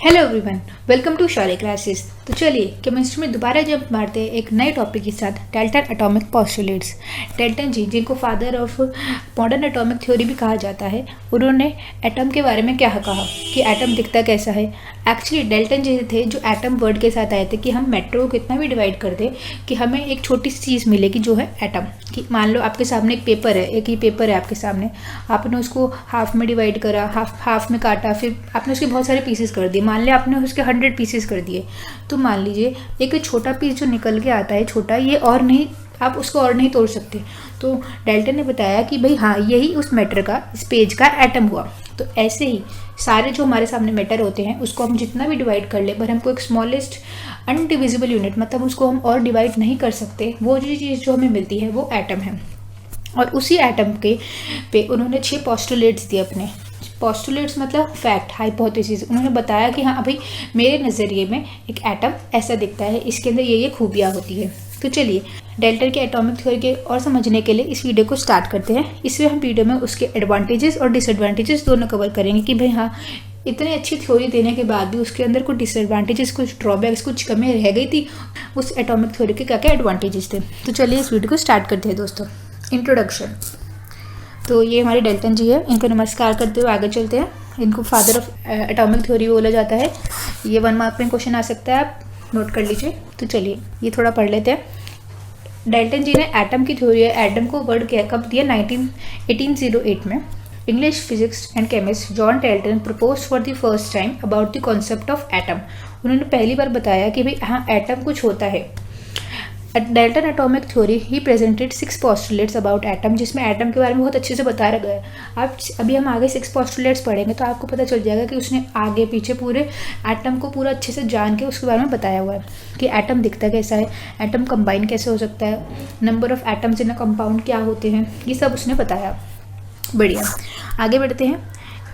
Hello everyone, welcome to Shaurya classes. तो चलिए chemistry में दोबारा जंप मारते हैं एक नए टॉपिक के साथ, डाल्टन एटॉमिक पोस्टुलेट्स। डाल्टन जी, जिनको father of modern atomic theory भी कहा जाता है, उन्होंने एटम के बारे में क्या कहा कि एटम दिखता कैसा है। एक्चुअली डाल्टन जी थे जो एटम वर्ड के साथ आए थे कि हम मैटर को कितना भी डिवाइड कर दें कि हमें एक छोटी सी चीज़ मिलेगी जो है एटम। कि मान लो आपके सामने एक पेपर है, एक ही पेपर है आपके सामने, आपने उसको हाफ में डिवाइड करा, हाफ में काटा, फिर आपने उसके बहुत सारे पीसेस कर दिए। मान लिया आपने उसके 100 पीसेस कर दिए, तो मान लीजिए एक छोटा पीस जो निकल के आता है छोटा, ये और नहीं, आप उसको और नहीं तोड़ सकते। तो डाल्टन ने बताया कि भाई हाँ, यही उस मैटर का, इस पेज का एटम हुआ। तो ऐसे ही सारे जो हमारे सामने मैटर होते हैं उसको हम जितना भी डिवाइड कर ले, पर हमको एक स्मॉलेस्ट अनडिविजिबल यूनिट, मतलब उसको हम और डिवाइड नहीं कर सकते, वो जो चीज़ जो हमें मिलती है वो एटम है। और उसी एटम के पे उन्होंने 6 पोस्टुलेट्स दिए अपने। पोस्टुलेट्स मतलब फैक्ट, हाइपोथेसिस। उन्होंने बताया कि हाँ अभी मेरे नज़रिए में एक एटम ऐसा दिखता है, इसके अंदर ये खूबियाँ होती है। तो चलिए डाल्टन के एटॉमिक थ्योरी के और समझने के लिए इस वीडियो को स्टार्ट करते हैं। इसमें हम वीडियो में उसके एडवांटेजेस और डिसएडवांटेजेस दोनों कवर करेंगे कि भाई हाँ, इतनी अच्छी थ्योरी देने के बाद भी उसके अंदर कुछ डिसएडवांटेजेस, कुछ ड्रॉबैक्स, कुछ कमियाँ रह गई थी, उस एटॉमिक थ्योरी के क्या क्या एडवांटेजेस थे। तो चलिए इस वीडियो को स्टार्ट करते हैं दोस्तों। इंट्रोडक्शन। तो ये हमारे डाल्टन जी है, इनको नमस्कार करते हुए आगे चलते हैं। इनको फादर ऑफ एटॉमिक थ्योरी बोला जाता है। ये 1 मार्क में क्वेश्चन आ सकता है, आप नोट कर लीजिए। तो चलिए ये थोड़ा पढ़ लेते हैं। डाल्टन जी ने एटम की थ्योरी, एटम को वर्ड कब दिया, 1808 में। English physics and chemist John Dalton propose for the first time about the concept of atom. उन्होंने पहली बार बताया कि भाई हाँ, एटम कुछ होता है। Dalton atomic theory he presented 6 postulates about atom, जिसमें एटम के बारे में बहुत अच्छे से बताया गया है। आप अभी हम आगे 6 पोस्टुलेट्स पढ़ेंगे तो आपको पता चल जाएगा कि उसने आगे पीछे पूरे एटम को पूरा अच्छे से जान के उसके बारे में बताया हुआ है कि एटम दिखता कैसा है, एटम कंबाइन कैसे हो सकता है, number of atoms in a compound क्या होते हैं, ये सब उसने बताया। बढ़िया, आगे बढ़ते हैं।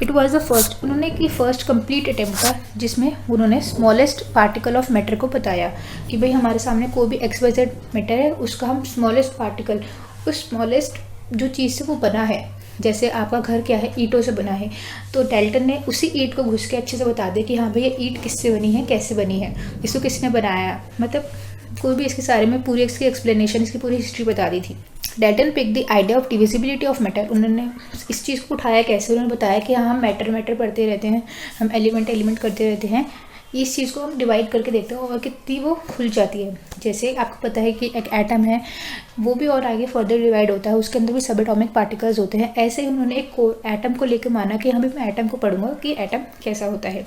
इट वॉज द फर्स्ट, उन्होंने की फर्स्ट कंप्लीट अटेम्प्ट था जिसमें उन्होंने स्मॉलेस्ट पार्टिकल ऑफ मैटर को बताया कि भाई हमारे सामने कोई भी XYZ मैटर है, उसका हम स्मॉलेस्ट पार्टिकल, उस स्मॉलेस्ट जो चीज़ से वो बना है, जैसे आपका घर क्या है, ईंटों से बना है, तो डाल्टन ने उसी ईंट को घुस के अच्छे से बता दिया कि हाँ भाई ये ईंट किससे बनी है, कैसे बनी है, इसको किसने बनाया, मतलब कोई भी इसके सारे में पूरी इसकी एक्सप्लेनेशन, इसकी पूरी हिस्ट्री बता दी थी। Dalton pick the idea of divisibility of matter. उन्होंने इस चीज़ को उठाया कैसे, उन्होंने बताया कि हाँ, हम मैटर पढ़ते रहते हैं, हम एलिमेंट करते रहते हैं, इस चीज़ को हम डिवाइड करके देखते हैं और कितनी वो खुल जाती है। जैसे आपको पता है कि एक एटम है, वो भी और आगे फर्दर डिवाइड होता है, उसके अंदर भी सब एटॉमिक पार्टिकल्स होते हैं। ऐसे ही उन्होंने एक एटम को लेकर माना कि हाँ, मैं एटम को पढ़ूंगा कि एटम कैसा होता है,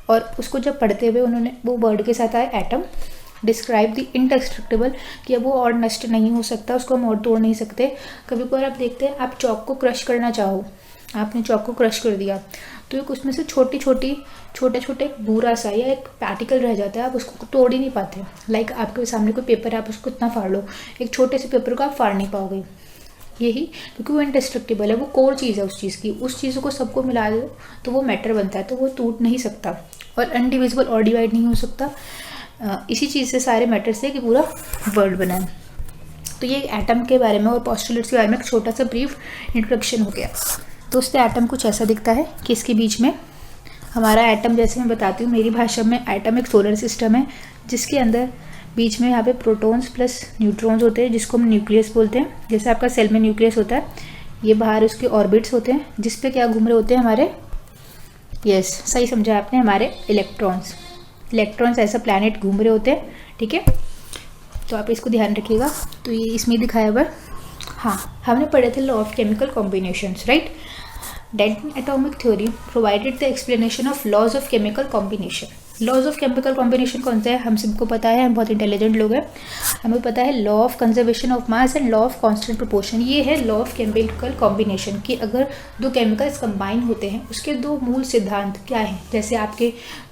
और उसको जब पढ़ते हुए उन्होंने वो वर्ड के साथ आया एटम। डिस्क्राइब द इंडेस्ट्रक्टिबल, कि अब वो और नष्ट नहीं हो सकता, उसको हम और तोड़ नहीं सकते। कभी कभार आप देखते हैं, आप चॉक को क्रश करना चाहो, आपने चॉक को क्रश कर दिया तो एक उसमें से छोटे भूरा सा या एक पार्टिकल रह जाता है, आप उसको तोड़ ही नहीं पाते। लाइक आपके सामने कोई पेपर है, आप उसको इतना फाड़ लो, एक छोटे से पेपर को आप फाड़ नहीं पाओगे, यही क्योंकि वो इंडेस्ट्रक्टिबल है, वो कोर चीज़ है उस चीज़ की। उस चीज़ को सबको मिला दो तो वो मैटर बनता है, तो वो टूट नहीं सकता और अनडिविजिबल और डिवाइड नहीं हो सकता। इसी चीज़ से सारे मैटर से कि पूरा वर्ल्ड बना है। तो ये एटम के बारे में और पोस्टुलेट्स के बारे में एक छोटा सा ब्रीफ इंट्रोडक्शन हो गया। तो उससे एटम कुछ ऐसा दिखता है कि इसके बीच में हमारा एटम, जैसे मैं बताती हूँ मेरी भाषा में, एटम एक सोलर सिस्टम है जिसके अंदर बीच में यहाँ पे प्रोटॉन्स प्लस न्यूट्रॉन्स होते हैं, जिसको हम न्यूक्लियस बोलते हैं। जैसे आपका सेल में न्यूक्लियस होता है, ये बाहर उसके ऑर्बिट्स होते हैं जिस पे क्या घूम रहे होते हैं हमारे, यस सही समझा आपने, हमारे इलेक्ट्रॉन्स ऐसा प्लैनेट घूम रहे होते हैं, ठीक है। तो आप इसको ध्यान रखिएगा। तो ये इसमें दिखाया हुआ, हाँ हमने पढ़े थे law of chemical combinations, right. Dalton atomic theory provided the explanation of laws of chemical combination. Laws of chemical combination कौन सा है, हम सबको पता है, हम बहुत इंटेलिजेंट लोग हैं, हमें पता है law of conservation of mass and law of constant proportion. ये है लॉ ऑफ केमिकल कॉम्बिनेशन कि अगर 2 केमिकल्स कंबाइन होते हैं उसके 2 मूल सिद्धांत क्या है। जैसे आपके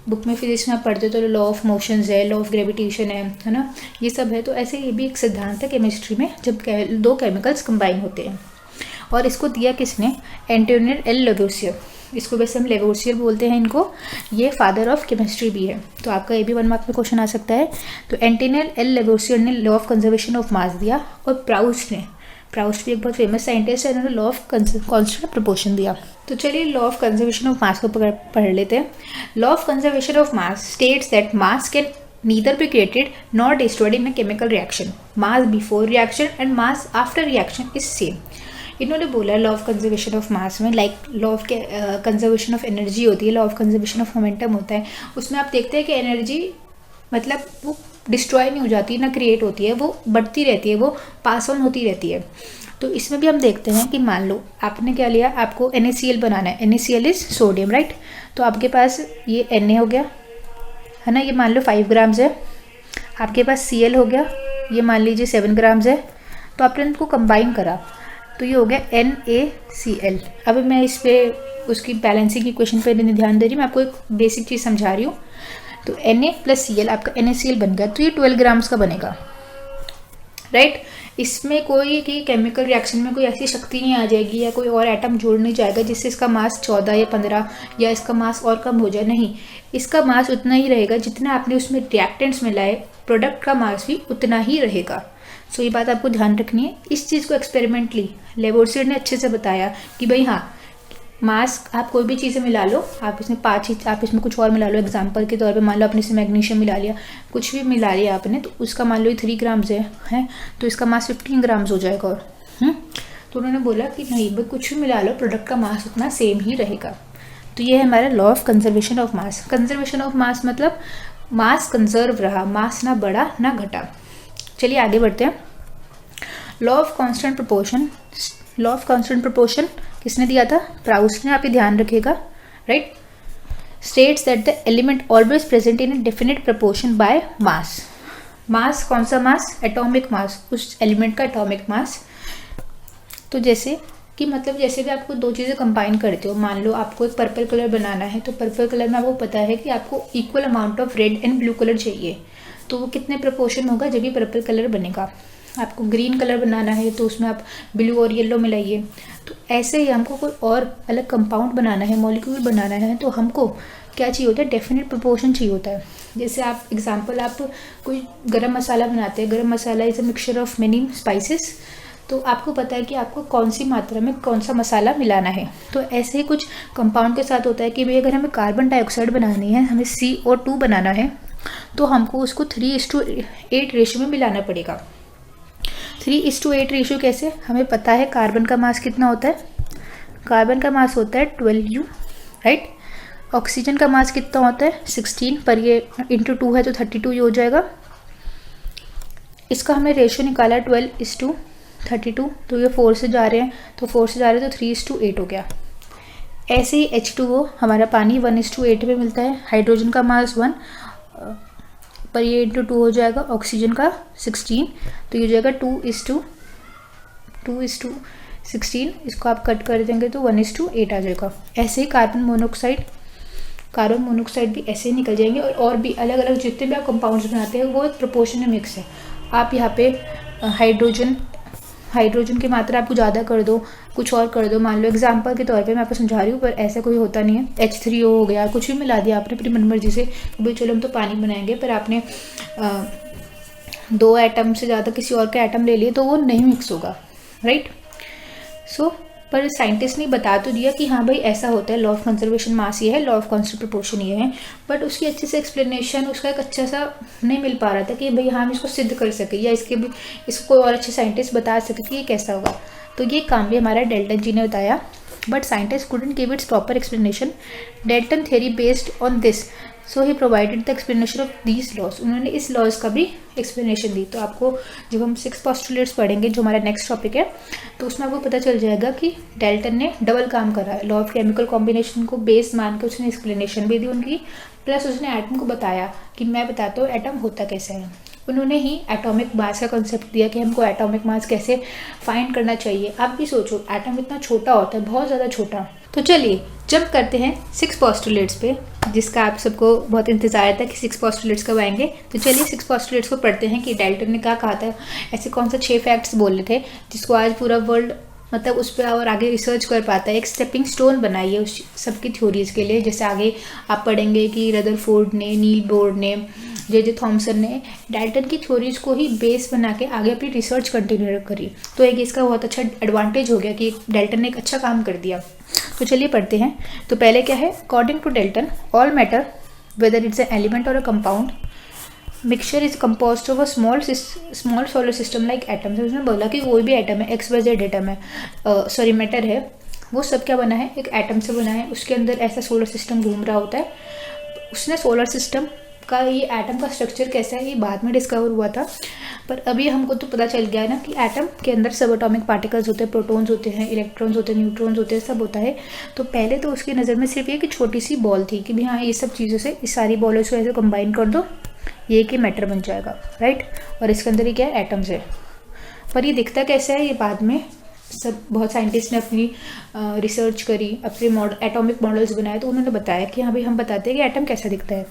बुक में फिजिक्स में आप पढ़ते तो लॉ ऑफ मोशंस है, लॉ ऑफ ग्रेविटेशन है ना, ये सब है। तो ऐसे ये भी एक सिद्धांत है केमिस्ट्री में, जब 2 केमिकल्स कंबाइन होते हैं। और इसको दिया किसने, एंटोनियो एल लेवोसियर। इसको वैसे हम लेवोसियर बोलते हैं इनको, ये फादर ऑफ केमिस्ट्री भी है। तो आपका ये भी 1 मार्क में क्वेश्चन आ सकता है। तो एंटोनियो एल लेवोसियर ने लॉ ऑफ कंजर्वेशन ऑफ मास दिया, और प्राउस्ट भी एक बहुत फेमस साइंटिस्ट है, इन्होंने लॉ ऑफ कांस्टेंट प्रोपोर्शन दिया। तो चलिए लॉ ऑफ कंजर्वेशन ऑफ मास को पढ़ लेते हैं। Law of conservation of mass states that mass can neither be created nor destroyed in a chemical reaction. Mass before reaction and mass after reaction is same. इन्होंने बोला law of conservation of mass में like law of conservation of energy होती है, law of conservation of momentum होता है। उसमें आप देखते हैं कि एनर्जी मतलब वो डिस्ट्रॉय नहीं हो जाती, ना क्रिएट होती है, वो बढ़ती रहती है, वो पास ऑन होती रहती है। तो इसमें भी हम देखते हैं कि मान लो आपने क्या लिया, आपको NaCl बनाना है। NaCl is sodium, right. तो आपके पास ये Na हो गया है ना, ये मान लो 5 ग्राम्स है। आपके पास Cl हो गया, ये मान लीजिए 7 ग्राम्स है। तो आपने इनको कंबाइन करा तो ये हो गया NaCl। अब मैं इस पर उसकी बैलेंसिंग की इक्वेशन पे नहीं ध्यान दे रही, मैं आपको एक बेसिक चीज़ समझा रही हूँ। तो Na + Cl आपका NaCl बन गया, तो ये 12 ग्राम्स का बनेगा, राइट। इसमें कोई कि केमिकल रिएक्शन में कोई ऐसी शक्ति नहीं आ जाएगी या कोई और एटम जोड़ नहीं जाएगा जिससे इसका मास 14 या 15 या इसका मास और कम हो जाए, नहीं। इसका मास उतना ही रहेगा जितना आपने उसमें रिएक्टेंट्स मिलाए, प्रोडक्ट का मास भी उतना ही रहेगा। सो ये बात आपको ध्यान रखनी है। इस चीज़ को एक्सपेरिमेंटली लेबोरेटरी ने अच्छे से बताया कि भाई हाँ, मास आप कोई भी चीज़ें मिला लो, आप इसमें 5 चीज, आप इसमें कुछ और मिला लो। एग्जांपल के तौर पे मान लो आपने इसमें मैग्नीशियम मिला लिया, कुछ भी मिला लिया आपने, तो उसका मान लो 3 ग्राम्स है तो इसका मास 15 ग्राम्स हो जाएगा। और तो उन्होंने बोला कि नहीं भाई, कुछ भी मिला लो, प्रोडक्ट का मास उतना सेम ही रहेगा। तो ये है हमारा law of conservation of mass. Conservation of मास मतलब मास कंजर्व रहा, मास ना बढ़ा ना घटा। चलिए आगे बढ़ते हैं। Law of constant proportion. Law of constant proportion किसने दिया था? प्राउस्ट ने। आप ये ध्यान रखिएगा, right. States that the element always present in a definite proportion by mass. Mass कौन सा मास? एटॉमिक मास, उस एलिमेंट का एटॉमिक मास। तो जैसे कि मतलब जैसे भी आपको दो चीज़ें कंबाइन करते हो, मान लो आपको एक पर्पल कलर बनाना है, तो पर्पल कलर में आपको पता है कि आपको equal amount of red and blue colour चाहिए। तो वो कितने प्रोपोर्शन होगा जब भी पर्पल कलर बनेगा। आपको ग्रीन कलर बनाना है तो उसमें आप ब्लू और येलो मिलाइए। तो ऐसे ही हमको कोई और अलग कंपाउंड बनाना है, मॉलिक्यूल बनाना है, तो हमको क्या चाहिए होता है? डेफिनेट प्रोपोर्शन चाहिए होता है। जैसे आप एग्जांपल, आप कोई गरम मसाला बनाते हैं, garam masala is a mixture of many spices. तो आपको पता है कि आपको कौन सी मात्रा में कौन सा मसाला मिलाना है। तो ऐसे ही कुछ कंपाउंड के साथ होता है कि भाई अगर हमें कार्बन डाइऑक्साइड बनानी है, हमें CO2 बनाना है, तो हमको उसको 3:8 रेशो में मिलाना पड़ेगा। 3:8 रेशो कैसे? हमें पता है कार्बन का मास कितना होता है। कार्बन का मास होता है 12U, राइट। ऑक्सीजन का मास कितना होता है? 16, पर ये इंटू 2 है तो 32 हो जाएगा। इसका हमने रेशो निकाला 12:32, तो ये 4 से जा रहे हैं, तो 4 से जा रहे हैं तो 3:8 हो गया। ऐसे ही H2O हमारा पानी 1:8 में मिलता है। हाइड्रोजन का मास 1, पर ये इंटू 2 हो जाएगा। ऑक्सीजन का 16, तो ये हो जाएगा 2:16। इसको आप कट कर देंगे तो 1:8 आ जाएगा। ऐसे ही कार्बन मोनोऑक्साइड भी ऐसे ही निकल जाएंगे। और भी अलग अलग जितने भी आप कंपाउंड्स बनाते हैं वो एक प्रोपोर्शन में मिक्स है। आप यहाँ पे हाइड्रोजन की मात्रा आपको ज़्यादा कर दो, कुछ और कर दो, मान लो एग्जांपल के तौर पे मैं आपको समझा रही हूँ, पर ऐसा कोई होता नहीं है। H3O हो गया, कुछ भी मिला दिया आपने अपनी मनमर्जी से, भाई चलो हम तो पानी बनाएंगे, पर आपने 2 एटम से ज़्यादा किसी और के एटम ले लिए तो वो नहीं मिक्स होगा, राइट। सो पर साइंटिस्ट ने बता तो दिया कि हाँ भाई ऐसा होता है, लॉ ऑफ कंजर्वेशन मास ये है, लॉ ऑफ कांस्टेंट प्रोपोर्शन ये है, बट उसकी अच्छे से एक्सप्लेनेशन, उसका एक अच्छा सा नहीं मिल पा रहा था कि भाई हम इसको सिद्ध कर सके या इसको कोई और अच्छे साइंटिस्ट बता सके कि ये कैसा होगा। तो ये काम भी हमारा डेल्टन जी ने बताया, but scientist couldn't give its proper explanation. Dalton theory based on this, so he provided the explanation of these laws. उन्होंने इस लॉज का भी एक्सप्लेनेशन दी। तो आपको जब हम 6 पोस्टुलेट्स पढ़ेंगे, जो हमारा नेक्स्ट टॉपिक है, तो उसमें आपको पता चल जाएगा कि डेल्टन ने डबल काम करा है। लॉ ऑफ केमिकल कॉम्बिनेशन को बेस मान के उसने एक्सप्लेनेशन भी दी उनकी, प्लस उसने एटम को बताया कि मैं बताता हूँ एटम होता कैसे है। उन्होंने ही एटॉमिक मास का कॉन्सेप्ट दिया कि हमको एटॉमिक मास कैसे फाइंड करना चाहिए। आप भी सोचो, एटम इतना छोटा होता है, बहुत ज़्यादा छोटा। तो चलिए जंप करते हैं 6 पोस्टुलेट्स पे, जिसका आप सबको बहुत इंतजार था कि 6 पोस्टुलेट्स कब आएंगे। तो चलिए 6 पोस्टुलेट्स को पढ़ते हैं कि डेल्टन ने क्या कहा था। ऐसे कौन सा 6 फैक्ट्स बोले थे जिसको आज पूरा वर्ल्ड मतलब उस पर और आगे रिसर्च कर पाता है। एक स्टेपिंग स्टोन बनाई है उस सबकी थ्योरीज के लिए। जैसे आगे आप पढ़ेंगे कि रदरफोर्ड ने, नील बोर ने, जे थॉमसन ने डाल्टन की थ्योरीज को ही बेस बना के आगे अपनी रिसर्च कंटिन्यू करी। तो एक इसका बहुत अच्छा एडवांटेज हो गया कि डाल्टन ने एक अच्छा काम कर दिया। तो चलिए पढ़ते हैं। तो पहले क्या है, according to Dalton all matter whether it's an element or a compound mixture is composed of a small solar system like atoms. उसने बोला कि कोई भी एटम है, XYZ एटम है, मैटर है, वो सब क्या बना है, एक एटम से बना है। उसके अंदर ऐसा सोलर सिस्टम घूम रहा होता है। उसने सोलर सिस्टम का ये एटम का स्ट्रक्चर कैसा है ये बाद में डिस्कवर हुआ था, पर अभी हमको तो पता चल गया है ना कि एटम के अंदर सब एटॉमिक पार्टिकल्स होते हैं, प्रोटॉन्स होते हैं, इलेक्ट्रॉन्स होते हैं, न्यूट्रॉन्स होते हैं, सब होता है। तो पहले तो उसकी नज़र में सिर्फ ये कि छोटी सी बॉल थी कि भाई हाँ ये सब चीज़ों से इस सारी बॉलों को ऐसे कंबाइन कर दो, ये कि मैटर बन जाएगा, राइट। और इसके अंदर ही क्या है, एटम्स है। पर ये दिखता कैसा है ये बाद में सब बहुत साइंटिस्ट ने अपनी रिसर्च करी, अपने एटॉमिक मॉडल्स बनाए, तो उन्होंने बताया कि हाँ भाई हम बताते हैं कि एटम कैसा दिखता है।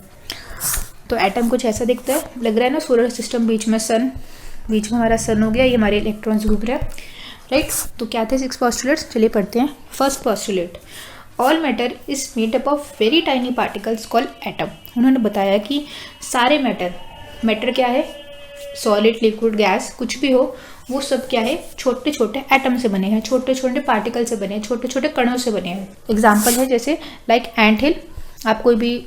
तो एटम कुछ ऐसा दिखता है, लग रहा है ना सोलर सिस्टम, बीच में सन, बीच में हमारा सन हो गया, ये हमारे इलेक्ट्रॉन्स घूम रहे हैं, राइट। तो क्या थे 6 पोस्टुलेट्स, चलिए पढ़ते हैं। First postulate, all matter is made up of very tiny particles called atom. उन्होंने बताया कि सारे मैटर क्या है, सॉलिड, लिक्विड, गैस, कुछ भी हो, वो सब क्या है, छोटे छोटे एटम से बने हैं, छोटे छोटे पार्टिकल से बने हैं, छोटे छोटे कणों से बने हैं। एग्जाम्पल है जैसे लाइक एंट हिल। आप कोई भी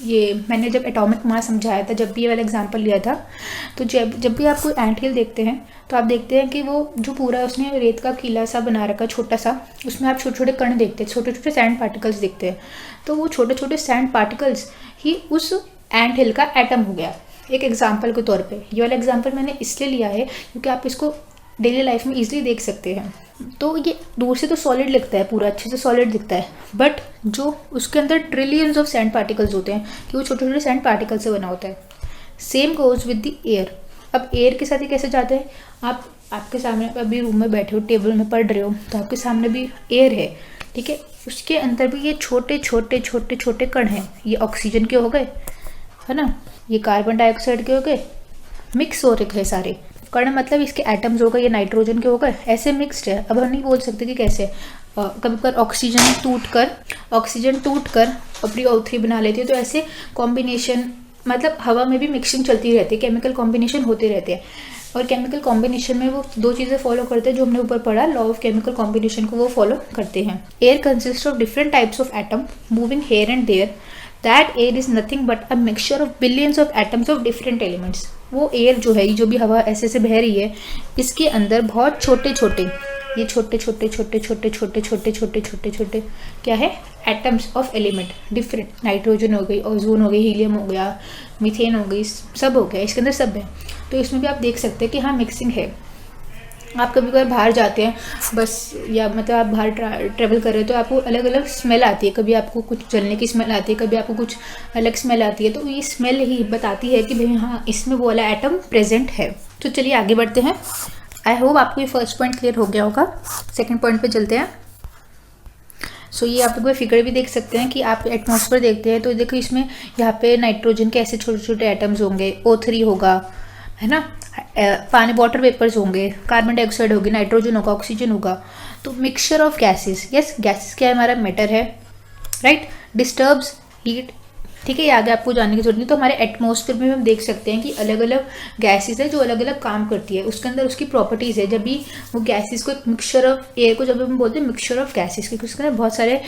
ये मैंने जब एटॉमिक मास समझाया था, जब भी ये वाला एग्जाम्पल लिया था, तो जब भी आप कोई एंट हिल देखते हैं तो आप देखते हैं कि वो जो पूरा उसने रेत का किला सा बना रखा छोटा सा, उसमें आप छोटे छोटे कण देखते हैं, छोटे छोटे सैंड पार्टिकल्स देखते हैं। तो वो छोटे छोटे सैंड पार्टिकल्स ही उस एंट हिल का एटम हो गया, एक एग्जाम्पल के तौर पे। ये वाला एग्जाम्पल मैंने इसलिए लिया है क्योंकि आप इसको डेली लाइफ में इजीली देख सकते हैं। तो ये दूर से तो सॉलिड लगता है, पूरा अच्छे से सॉलिड दिखता है, बट जो उसके अंदर ट्रिलियंस ऑफ सैंड पार्टिकल्स होते हैं कि वो छोटे छोटे सैंड पार्टिकल से बना होता है। Same goes with the air. अब एयर के साथ ही कैसे जाते हैं, आपके सामने अभी रूम में बैठे हो, टेबल में पढ़ रहे हो, तो आपके सामने भी एयर है, ठीक है, उसके अंदर भी ये छोटे छोटे छोटे छोटे कण हैं। ये ऑक्सीजन के हो गए, है ना, ये कार्बन डाइऑक्साइड के हो गए, मिक्स हो रखे हैं सारे कण, मतलब इसके एटम्स हो गए, ये नाइट्रोजन के हो गए, ऐसे मिक्सड है। अब हम नहीं बोल सकते कि कैसे, कभी कभी ऑक्सीजन टूट कर अपनी O3 बना लेती है। तो ऐसे कॉम्बिनेशन, मतलब हवा में भी मिक्सिंग चलती रहती है, केमिकल कॉम्बिनेशन होते रहते हैं। और केमिकल कॉम्बिनेशन में वो दो चीज़ें फॉलो करते हैं जो हमने ऊपर पढ़ा, लॉ ऑफ केमिकल कॉम्बिनेशन को वो फॉलो करते हैं। Air consist of different types of atom moving here and there. That air is nothing but a mixture of billions of atoms of different elements. वो एयर जो है, जो भी हवा ऐसे से बह रही है, इसके अंदर बहुत छोटे छोटे, ये छोटे छोटे छोटे छोटे छोटे छोटे छोटे छोटे छोटे क्या है, atoms of element different, nitrogen हो गई, ओजोन हो गई, हीलियम हो गया, मीथेन हो गई, सब हो गया, इसके अंदर सब है। तो इसमें भी आप देख सकते हैं कि हाँ मिक्सिंग है। आप कभी कभी बाहर जाते हैं बस, या मतलब आप बाहर ट्रैवल कर रहे हो तो आपको अलग अलग स्मेल आती है, कभी आपको कुछ जलने की स्मेल आती है, कभी आपको कुछ अलग स्मेल आती है। तो ये स्मेल ही बताती है कि भाई हाँ इसमें वो वाला एटम प्रेजेंट है। तो चलिए आगे बढ़ते हैं। आई होप आपको ये फर्स्ट पॉइंट क्लियर हो गया होगा। सेकेंड पॉइंट पे चलते हैं। सो ये आप लोग फिगर भी देख सकते हैं कि आप एटमॉस्फेयर देखते हैं तो देखो इसमें यहाँ पे नाइट्रोजन के ऐसे छोटे छोटे एटम्स होंगे, O3 होगा, है ना, पानी वाटर वेपर्स होंगे, कार्बन डाइऑक्साइड होगी, नाइट्रोजन होगा, ऑक्सीजन होगा। तो mixture of gases, yes gases क्या है, हमारा मैटर है, राइट, डिस्टर्ब्स हीट, ठीक है, ये आगे आपको जानने की जरूरत नहीं। तो हमारे एटमॉस्फेयर में हम देख सकते हैं कि अलग अलग गैसेस है जो अलग अलग काम करती है, उसके अंदर उसकी प्रॉपर्टीज़ है। जब भी वो गैसेस को, एक मिक्सचर ऑफ एयर को जब हम बोलते हैं मिक्सचर ऑफ गैसेस, क्योंकि उसके अंदर बहुत सारे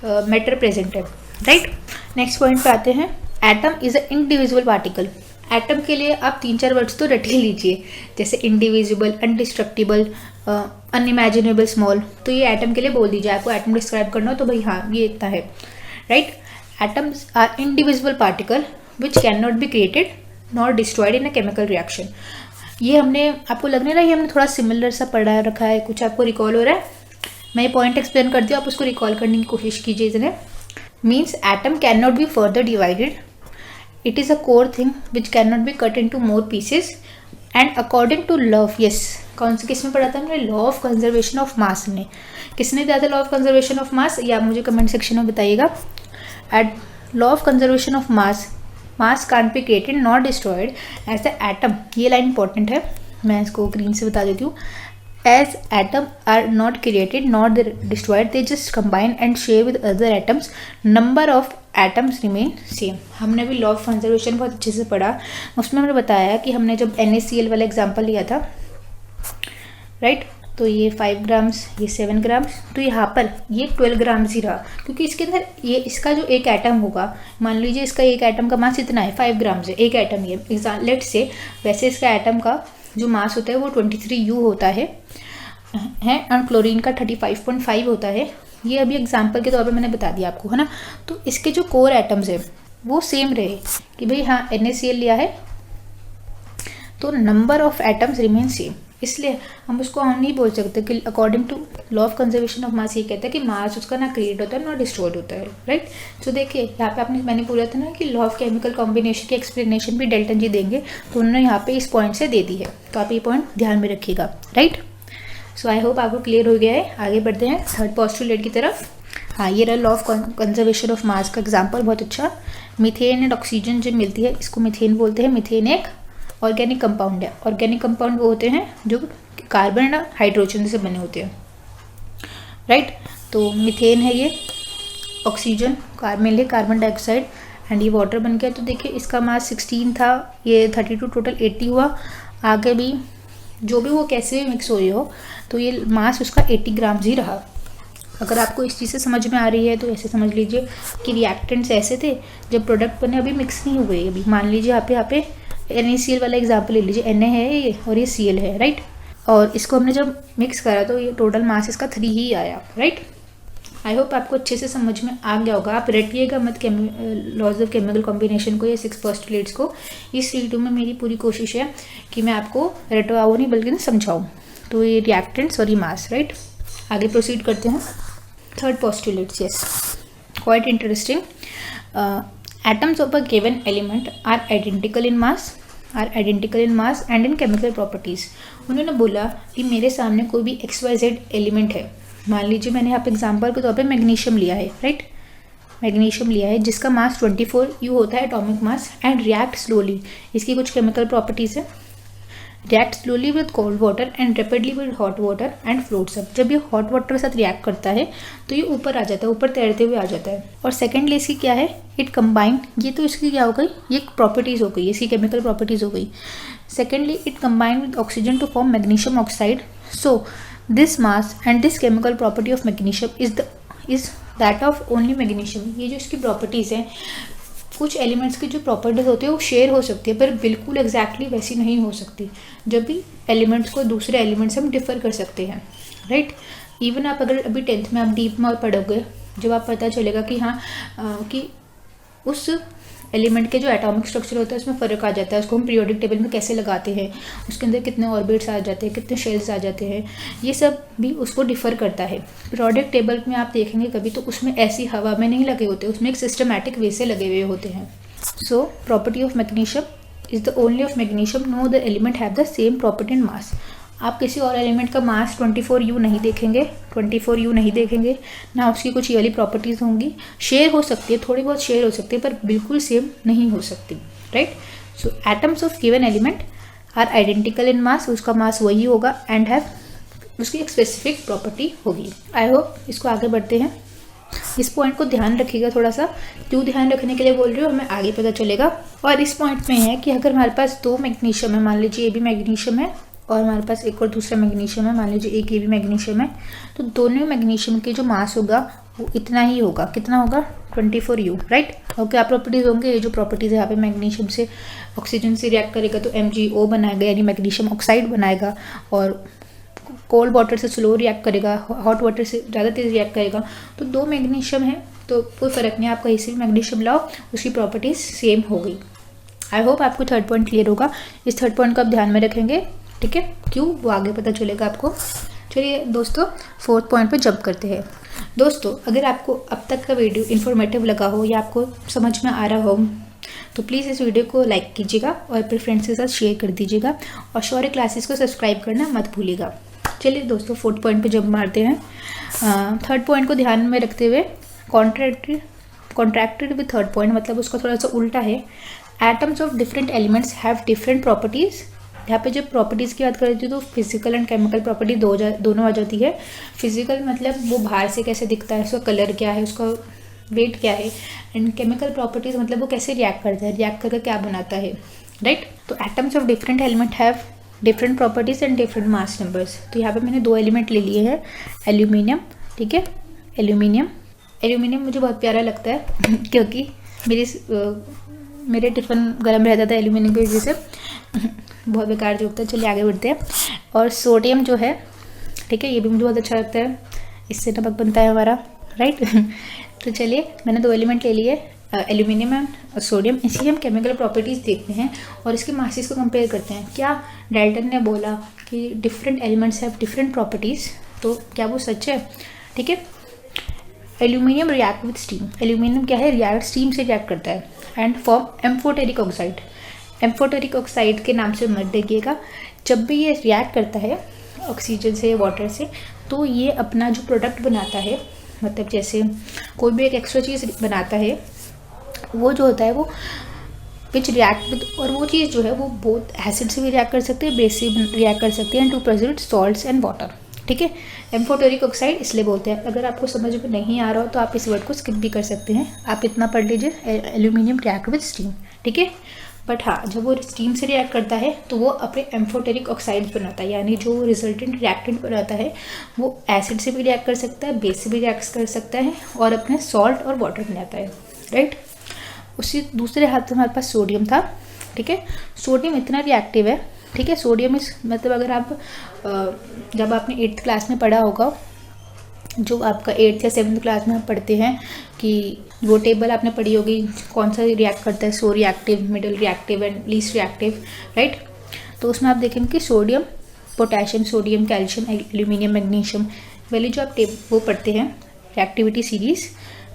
मैटर प्रेजेंट है, राइट। नेक्स्ट पॉइंट पे आते हैं। Atom is a individual particle. Atom के लिए आप 3-4 वर्ड्स तो रट ही लीजिए, जैसे इंडिविजिबल, अनडिस्ट्रक्टिबल, अनइमेजिनेबल, स्मॉल। तो ये एटम के लिए बोल दीजिए, आपको एटम डिस्क्राइब करना हो तो भाई हाँ ये इतना है, right. Atoms are individual particle which can not be created not destroyed in a chemical reaction. ये हमने, आपको लगने रहा है हमने थोड़ा सिमिलर सा पढ़ा रखा है, कुछ आपको रिकॉल हो रहा है। मैं ये पॉइंट एक्सप्लेन करती हूँ, आप उसको रिकॉल करने की कोशिश कीजिए। इसने means atom can not be further divided, it is a core thing which cannot be cut into more pieces and according to law, yes, कौन से किस में पढ़ा था हमने, law of conservation of mass में। किसने दिया था law of conservation of mass, या मुझे कमेंट सेक्शन में बताइएगा। At law of conservation of mass can't be created not destroyed as the atom. ये लाइन इंपॉर्टेंट है, मैं इसको ग्रीन से बता देती हूँ। as atom are not created nor they destroyed, they just combine and share with other atoms, number of atoms remain same। हमने भी लॉ ऑफ कंजर्वेशन बहुत अच्छे से पढ़ा, उसमें हमने बताया कि हमने जब NaCl वाला एग्जांपल लिया था, राइट, तो ये 5 ग्राम्स, ये 7 ग्राम्स, तो यहाँ पर ये 12 ग्राम्स ही रहा, क्योंकि इसके अंदर ये इसका जो एक एटम होगा, मान लीजिए इसका एक एटम का मास इतना है, 5 ग्राम्स है, एक एटम ये लेट से, वैसे इसका एटम का जो मास होता है वो 23 U होता है और क्लोरीन का 35.5 होता है। ये अभी एग्जाम्पल के तौर पर मैंने बता दिया आपको, है ना। तो इसके जो कोर एटम्स है वो सेम रहे कि भाई हाँ NaCl लिया है तो number of atoms remain same, इसलिए हम उसको हम नहीं बोल सकते कि according to law of conservation of mass ये कहता है कि मास उसका ना क्रिएट होता है ना डिस्ट्रॉयड होता है, राइट। तो देखिए यहाँ पे मैंने बोला था ना कि लॉ ऑफ केमिकल कॉम्बिनेशन की एक्सप्लेनेशन भी डेल्टन जी देंगे, तो उन्होंने यहाँ पे इस पॉइंट से दे दी है, तो आप ये पॉइंट ध्यान में रखिएगा, राइट। सो आई होप आपको क्लियर हो गया है। आगे बढ़ते हैं थर्ड पोस्टुलेट की तरफ। हाँ, ये रहा लॉ ऑफ कंजर्वेशन ऑफ मास का एग्जाम्पल, बहुत अच्छा। मीथेन एंड ऑक्सीजन जब मिलती है इसको मीथेन बोलते हैं। मीथेन एक ऑर्गेनिक कंपाउंड है। ऑर्गेनिक कंपाउंड वो होते हैं जो कार्बन और हाइड्रोजन से बने होते हैं, राइट। तो मीथेन है ये, ऑक्सीजन मिले कार्बन डाइऑक्साइड एंड ये वाटर बन गया। तो देखिए इसका मास 16 था, ये 32, टोटल 80 हुआ। आगे भी जो भी वो कैसे भी मिक्स हुई हो तो ये मास उसका 80 ग्राम्स ही रहा। अगर आपको इस चीज़ से समझ में आ रही है तो ऐसे समझ लीजिए कि रिएक्टेंट्स ऐसे थे जब प्रोडक्ट बने, अभी मिक्स नहीं हुए। अभी मान लीजिए यहाँ पे NaCl वाला एग्जाम्पल ले लीजिए, Na है ये और ये Cl है, राइट। और इसको हमने जब मिक्स करा तो ये टोटल मास इसका 3 ही आया, राइट। आई होप आपको अच्छे से समझ में आ गया होगा। आप रटिएगा मत लॉज ऑफ केमिकल कॉम्बिनेशन को या 6 पोस्टुलेट्स को। इस वीडियो में मेरी पूरी कोशिश है कि मैं आपको रटवाऊँ नहीं बल्कि समझाऊँ। तो ये रिएक्टेंट्स और ये मास, राइट। आगे प्रोसीड करते हैं। Third postulates, yes, quite interesting. Atoms of a given element are identical in mass and in chemical properties. उन्होंने बोला कि मेरे सामने कोई भी XYZ एलिमेंट है, मान लीजिए मैंने यहाँ पे एग्जाम्पल के तौर पे मैग्नीशियम लिया है, राइट। मैग्नीशियम लिया है जिसका मास 24 U होता है atomic mass, and react slowly. इसकी कुछ केमिकल प्रॉपर्टीज़ है, react slowly with cold water and rapidly with hot water and floats up. जब ये हॉट वाटर के साथ रिएक्ट करता है तो ये ऊपर आ जाता है, ऊपर तैरते हुए आ जाता है। और सेकेंडली इसकी क्या है, इट कंबाइन, ये तो इसकी क्या हो गई, ये प्रॉपर्टीज़ हो गई, इसकी केमिकल प्रॉपर्टीज़ हो गई। Secondly it combine with oxygen to form magnesium oxide. So this mass and this chemical property of magnesium is that of only magnesium. ये जो इसकी प्रॉपर्टीज़ हैं, कुछ एलिमेंट्स की जो प्रॉपर्टीज होती है वो शेयर हो सकती है पर बिल्कुल एग्जैक्टली वैसी नहीं हो सकती। जब भी एलिमेंट्स को दूसरे एलिमेंट से हम डिफर कर सकते हैं, राइट। इवन आप अगर अभी 10th में आप डीप में और पढ़ोगे, जब आप पता चलेगा कि हाँ कि उस एलिमेंट के जो एटॉमिक स्ट्रक्चर होता है उसमें फ़र्क आ जाता है, उसको हम पीरियोडिक टेबल में कैसे लगाते हैं, उसके अंदर कितने ऑर्बिट्स आ जाते हैं, कितने शेल्स आ जाते हैं, ये सब भी उसको डिफ़र करता है। पीरियोडिक टेबल में आप देखेंगे कभी तो उसमें ऐसी हवा में नहीं लगे होते, उसमें एक सिस्टमैटिक वे से लगे हुए होते हैं। So property of magnesium is the only of magnesium no the element have the same property in mass. आप किसी और एलिमेंट का मास 24 U नहीं देखेंगे, 24 U नहीं देखेंगे, ना उसकी कुछ ये वाली प्रॉपर्टीज़ होंगी। शेयर हो सकती है, थोड़ी बहुत शेयर हो सकती है पर बिल्कुल सेम नहीं हो सकती, right. So atoms of given element are identical in mass, उसका मास वही होगा एंड हैव उसकी एक स्पेसिफिक प्रॉपर्टी होगी। आई होप इसको आगे बढ़ते हैं। इस पॉइंट को ध्यान रखिएगा थोड़ा सा, क्यों ध्यान रखने के लिए बोल रही हूँ हमें आगे पता चलेगा। और इस पॉइंट में है कि अगर हमारे पास 2 मैग्नीशियम है, मान लीजिए ये भी मैग्नीशियम है और हमारे पास एक और दूसरा मैग्नीशियम है, मान लीजिए एक ये भी मैग्नीशियम है, तो दोनों मैग्नीशियम के जो मास होगा वो इतना ही होगा। कितना होगा, 24 U, राइट। और क्या प्रॉपर्टीज़ होंगे, ये जो प्रॉपर्टीज़ है यहाँ पे मैग्नीशियम से ऑक्सीजन से रिएक्ट करेगा तो MgO बनाएगा यानी मैग्नीशियम ऑक्साइड बनाएगा, और कोल्ड वाटर से स्लो रिएक्ट करेगा, हॉट वाटर से ज़्यादा तेज़ रिएक्ट करेगा। तो 2 मैग्नीशियम है तो कोई फ़र्क नहीं, आप कहीं से भी मैग्नीशियम लाओ उसकी प्रॉपर्टीज़ सेम हो गई। आई होप आपको थर्ड पॉइंट क्लियर होगा। इस थर्ड पॉइंट को आप ध्यान में रखेंगे, ठीक है, क्यों वो आगे पता चलेगा आपको। चलिए दोस्तों फोर्थ पॉइंट पे जंप करते हैं। दोस्तों अगर आपको अब तक का वीडियो इन्फॉर्मेटिव लगा हो या आपको समझ में आ रहा हो तो प्लीज़ इस वीडियो को लाइक कीजिएगा और अपने फ्रेंड्स के साथ शेयर कर दीजिएगा और शौर्य क्लासेस को सब्सक्राइब करना मत भूलिएगा। चलिए दोस्तों फोर्थ पॉइंट पे जंप मारते हैं। थर्ड पॉइंट को ध्यान में रखते हुए कॉन्ट्रैक्टेड विद थर्ड पॉइंट, मतलब उसका थोड़ा सा उल्टा है। Atoms of different elements have different properties यहाँ पे जब प्रॉपर्टीज़ की बात करती हूँ तो फिजिकल एंड केमिकल प्रॉपर्टी दोनों आ जाती है। फिजिकल मतलब वो बाहर से कैसे दिखता है, उसका कलर क्या है, उसका वेट क्या है, एंड केमिकल प्रॉपर्टीज़ मतलब वो कैसे रिएक्ट करता है, रिएक्ट करके क्या बनाता है, राइट। तो atoms of different element have different properties and different mass numbers. तो यहाँ पे मैंने 2 एलिमेंट ले लिए हैं, एल्यूमिनियम, ठीक है। एल्यूमिनियम मुझे बहुत प्यारा लगता है क्योंकि मेरे टिफ़िन गर्म रहता था एल्यूमिनियम की वजह से बहुत बेकार जो होता है। चलिए आगे बढ़ते हैं। और सोडियम जो है, ठीक है, ये भी मुझे बहुत अच्छा लगता है, इससे नमक बनता है हमारा, राइट। तो चलिए मैंने 2 एलिमेंट ले लिए, एल्यूमिनियम एंड सोडियम। इसी हम केमिकल प्रॉपर्टीज़ देखते हैं और इसके मासेस को कंपेयर करते हैं। क्या डाल्टन ने बोला कि different elements have different properties, तो क्या वो सच है, ठीक है। Aluminium react with steam. Aluminium क्या है, स्टीम से रिएक्ट करता है and form amphoteric oxide. Amphoteric oxide के नाम से मत देखिएगा। जब भी ये रिएक्ट करता है ऑक्सीजन से, वाटर से, तो ये अपना जो प्रोडक्ट बनाता है, मतलब जैसे कोई भी एक एक्स्ट्रा चीज़ बनाता है, वो जो होता है वो विच रिएक्ट विद, और वो चीज़ जो है वो बहुत एसिड से भी रिएक्ट कर सकते हैं, बेस से भी रिएक्ट कर सकते हैं, and to present salts and water, ठीक है। एम्फोटेरिक ऑक्साइड इसलिए बोलते हैं। अगर आपको समझ में नहीं आ रहा हो तो आप इस वर्ड को स्किप भी कर सकते हैं, आप इतना पढ़ लीजिए, एल्यूमिनियम रिएक्ट विद स्टीम, ठीक है। बट हाँ, जब वो स्टीम से रिएक्ट करता है तो वो अपने एम्फोटेरिक ऑक्साइड्स बनाता है, यानी जो रिजल्टेंट रिएक्टेंट बनाता है वो एसिड से भी रिएक्ट कर सकता है, बेस से भी रिएक्ट कर सकता है, और अपने सॉल्ट और वाटर बनाता है, राइट। उसी दूसरे हाथ में हमारे पास सोडियम था, ठीक है। सोडियम इतना रिएक्टिव है, ठीक है। सोडियम इस मतलब अगर आप जब आपने 8th क्लास में पढ़ा होगा, जो आपका 8th या 7th क्लास में हम पढ़ते हैं कि वो टेबल आपने पढ़ी होगी, कौन सा रिएक्ट करता है, so reactive, middle reactive and least reactive, right. तो उसमें आप देखेंगे कि sodium, potassium, sodium, calcium, aluminium, magnesium वाली जो आप वो पढ़ते हैं रिएक्टिविटी सीरीज़।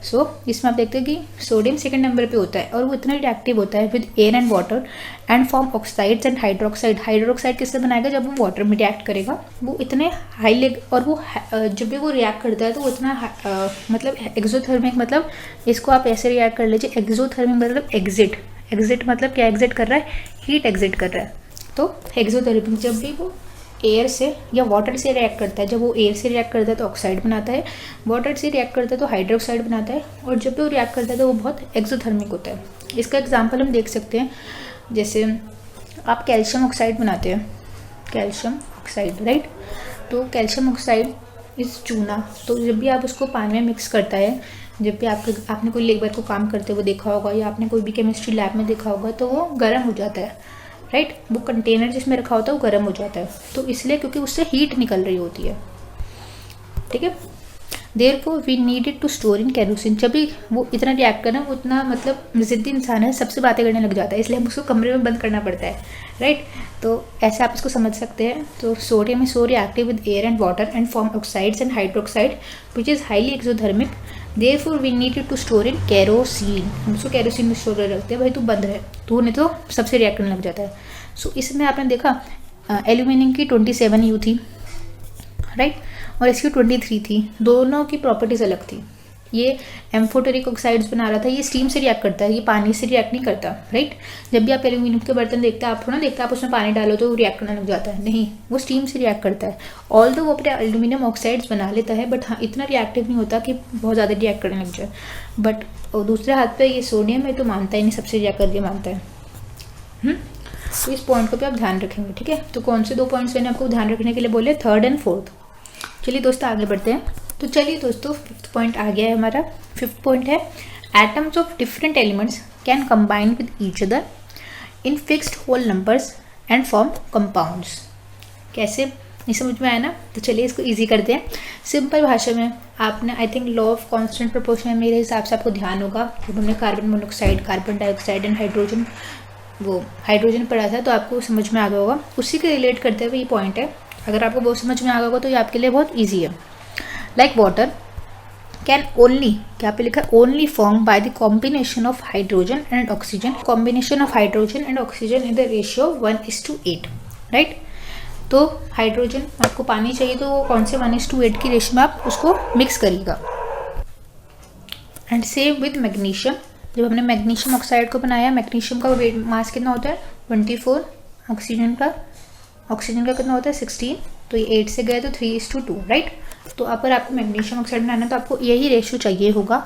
सो इसमें आप देखते हैं कि सोडियम सेकंड नंबर पे होता है और वो इतना रिएक्टिव होता है with air and water and form oxides and hydroxide. Hydroxide किससे बनाएगा, जब वो वाटर में रिएक्ट करेगा। वो इतने हाई लेग, और वो जब भी वो रिएक्ट करता है तो वो इतना मतलब एक्सोथर्मिक, मतलब इसको आप ऐसे रिएक्ट कर लीजिए, एक्सोथर्मिक मतलब एग्जिट मतलब क्या एग्जिट कर रहा है, हीट एग्जिट कर रहा है। तो एक्सोथर्मिक जब भी वो एयर से या वाटर से रिएक्ट करता है, जब वो एयर से रिएक्ट करता है तो ऑक्साइड बनाता है, वाटर से रिएक्ट करता है तो हाइड्रोक्साइड बनाता है, और जब भी वो रिएक्ट करता है तो वो बहुत एक्सोथर्मिक होता है। इसका एग्जांपल हम देख सकते हैं, जैसे आप कैल्शियम ऑक्साइड बनाते हैं, कैल्शियम ऑक्साइड, राइट। तो कैल्शियम ऑक्साइड इस चूना, तो जब भी आप उसको पानी में मिक्स करता है, जब भी आपने कोई लेबर को काम करते हुए देखा होगा या आपने कोई भी केमिस्ट्री लैब में देखा होगा, तो वो गर्म हो जाता है, राइट। वो कंटेनर जिसमें रखा होता है वो गर्म हो जाता है, तो इसलिए क्योंकि उससे हीट निकल रही होती है, ठीक है। Therefore we needed to store in kerosene. जब भी वो इतना रिएक्ट करना, वो इतना मतलब ज़िद्दी इंसान है, सबसे बातें करने लग जाता है, इसलिए हम उसको कमरे में बंद करना पड़ता है, राइट। तो ऐसे आप इसको समझ सकते हैं। तो sodium is so reactive with air and water and form oxides and hydroxide which is highly exothermic. Therefore we needed to store in kerosene. हम उसको केरोसिन में स्टोर कर रखते हैं, भाई तू बंद है, तू नहीं तो सबसे रिएक्ट करने लग जाता है। सो इसमें आपने देखा एल्यूमिनियम की 27 यू थी, राइट, और इसकी 23 थी। दोनों की प्रॉपर्टीज़ अलग थी। ये एम्फोटेरिक ऑक्साइड्स बना रहा था, ये स्टीम से रिएक्ट करता है, ये पानी से रिएक्ट नहीं करता, राइट। जब भी आप एल्यूमिनियम के बर्तन देखते हैं, आप थोड़ा देखते हैं आप उसमें पानी डालो तो रिएक्ट करने लग जाता है, नहीं, वो स्टीम से रिएक्ट करता है। ऑल्दो वो अपने एल्यूमिनियम ऑक्साइड्स बना लेता है, बट हाँ इतना रिएक्टिव नहीं होता कि बहुत ज़्यादा रिएक्ट करने लग जाए। बट दूसरे हाथ पर ये सोडियम है तो मानता ही नहीं, सबसे रिएक्ट करके मानता है। तो इस पॉइंट को भी आप ध्यान रखेंगे, ठीक है। तो कौन से 2 पॉइंट्स मैंने आपको ध्यान रखने के लिए बोले, 3rd एंड 4th। चलिए दोस्तों आगे बढ़ते हैं। तो चलिए दोस्तों 5th पॉइंट आ गया है हमारा। 5th पॉइंट है atoms of different elements can combine with each other in fixed whole numbers and form compounds. कैसे, नहीं समझ में आया ना, तो चलिए इसको इजी करते हैं। सिंपल भाषा में आपने I think law of constant proportion में मेरे हिसाब से आपको ध्यान होगा, जब हमने carbon monoxide, carbon dioxide and hydrogen पढ़ा था, तो आपको समझ में आ गया होगा। उसी के रिलेट करते हुए ये पॉइंट है, अगर आपको बहुत समझ में आ गया होगा तो ये आपके लिए बहुत ईजी है। लाइक वाटर कैन ओनली, क्या पे लिखा है, only form by the combination of hydrogen and oxygen. Combination of hydrogen and oxygen in the ratio 1:8, right. तो हाइड्रोजन आपको पानी चाहिए तो कौन से 1:8 की रेशियो में आप उसको मिक्स करिएगा। एंड सेम विद मैग्नीशियम, जब हमने मैग्नीशियम ऑक्साइड को बनाया, मैग्नीशियम का वेट मास कितना होता है 24, ऑक्सीजन का ऑक्सीजन का कितना होता है 16, तो ये 8 से गए तो 3:2, राइट। तो अगर आपको मैग्नीशियम ऑक्साइड बनाना है तो आपको यही रेशियो चाहिए होगा।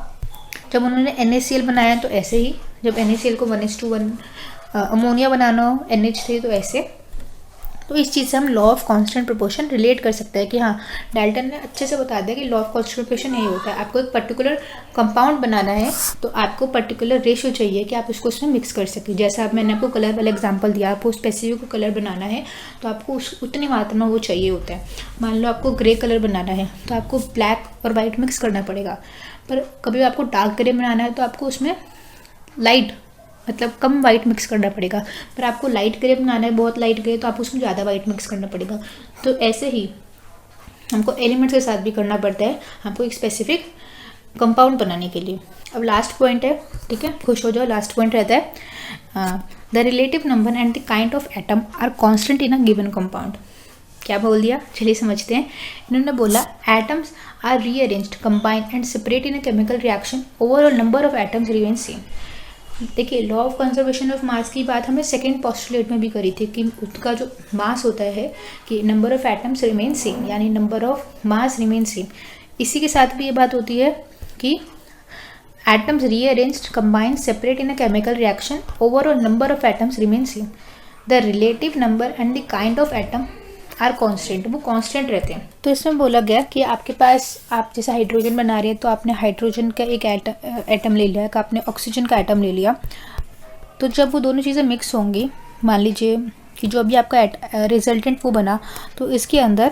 जब उन्होंने NaCl बनाया तो ऐसे ही, जब NaCl को 1:1, अमोनिया बनाना हो NH3 तो ऐसे। तो इस चीज़ से हम law of constant proportion relate कर सकते हैं कि हाँ, डाल्टन ने अच्छे से बता दिया कि लॉ ऑफ कांस्टेंट प्रोपोर्शन यही होता है। आपको एक पर्टिकुलर कंपाउंड बनाना है तो आपको पर्टिकुलर रेशियो चाहिए कि आप उसको उसमें मिक्स कर सकें। जैसा अब मैंने आपको कलर वाला एग्जांपल दिया, आपको स्पेसिफिक कलर बनाना है तो आपको उतनी मात्रा में वो चाहिए होता है। मान लो आपको ग्रे कलर बनाना है तो आपको ब्लैक और वाइट मिक्स करना पड़ेगा, पर कभी आपको डार्क ग्रे बनाना है तो आपको उसमें लाइट मतलब कम वाइट मिक्स करना पड़ेगा। पर आपको लाइट ग्रे बनाना है, बहुत लाइट ग्रे, तो आप उसमें ज़्यादा वाइट मिक्स करना पड़ेगा। तो ऐसे ही हमको एलिमेंट्स के साथ भी करना पड़ता है हमको एक स्पेसिफिक कंपाउंड बनाने के लिए। अब लास्ट पॉइंट है, ठीक है, खुश हो जाओ। लास्ट पॉइंट रहता है the relative number and the kind of atom are constant in a given compound. क्या बोल दिया, चलिए समझते हैं। इन्होंने बोला atoms are rearranged, combined and separate in a chemical reaction, overall number of atoms remain same. देखिए, law of conservation of mass की बात हमने सेकेंड पोस्टुलेट में भी करी थी कि उसका जो मास होता है कि number of atoms remain same, यानी number of mass remain same. इसी के साथ भी ये बात होती है कि atoms rearranged, combined, separate in a chemical reaction, overall number of atoms remain same. The relative number and the kind of atom are constant, वो कांस्टेंट रहते हैं। तो इसमें बोला गया कि आपके पास, आप जैसे हाइड्रोजन बना रहे हैं तो आपने हाइड्रोजन का एक एटम ले लिया, कि आपने ऑक्सीजन का एटम ले लिया। तो जब वो दोनों चीज़ें मिक्स होंगी, मान लीजिए कि जो अभी आपका रिजल्टेंट वो बना, तो इसके अंदर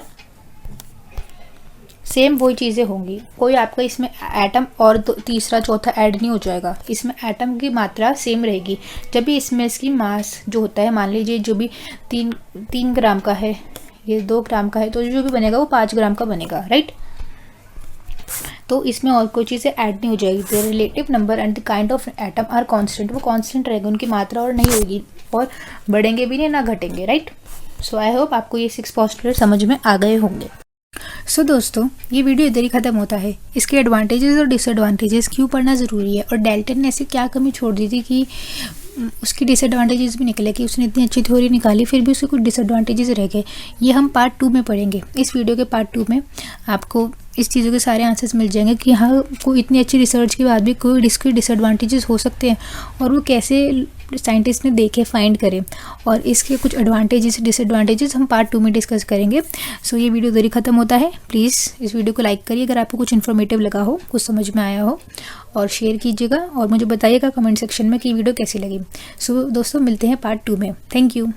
सेम वही चीज़ें होंगी, कोई आपका इसमें एटम और तीसरा चौथा ऐड नहीं हो जाएगा। इसमें एटम की मात्रा सेम रहेगी। जब भी इसमें इसकी मास जो होता है, मान लीजिए जो भी 3 ग्राम का है, ये 2 ग्राम का है, तो जो भी बनेगा वो 5 ग्राम का बनेगा, राइट। तो इसमें और कोई चीज़ें ऐड नहीं हो जाएगी। The relative number and the kind of atom are constant, वो कांस्टेंट रहेगा, उनकी मात्रा और नहीं होगी और बढ़ेंगे भी नहीं ना घटेंगे, राइट। सो आई होप आपको ये 6 पोस्टुलेट समझ में आ गए होंगे। सो दोस्तों, ये वीडियो इधर ही ख़त्म होता है। इसके एडवांटेजेस और डिसएडवांटेजेस क्यों पढ़ना ज़रूरी है, और डाल्टन ने ऐसी क्या कमी छोड़ दी थी कि उसकी डिसएडवांटेजेस भी निकले, कि उसने इतनी अच्छी थ्योरी निकाली फिर भी उसके कुछ डिसएडवांटेजेस रह गए। ये हम पार्ट 2 में पढ़ेंगे। इस वीडियो के पार्ट 2 में आपको इस चीज़ों के सारे आंसर्स मिल जाएंगे कि हाँ, कोई इतनी अच्छी रिसर्च के बाद भी कोई इसके डिसएडवांटेजेस हो सकते हैं और वो कैसे साइंटिस्ट ने देखे, फाइंड करें, और इसके कुछ एडवांटेजेस डिसएडवांटेजेस हम पार्ट 2 में डिस्कस करेंगे। सो ये वीडियो इधर ही ख़त्म होता है। प्लीज़ इस वीडियो को लाइक करिए अगर आपको कुछ इन्फॉर्मेटिव लगा हो, कुछ समझ में आया हो, और शेयर कीजिएगा और मुझे बताइएगा कमेंट सेक्शन में कि वीडियो कैसी लगी। सो दोस्तों, मिलते हैं पार्ट 2 में। Thank you.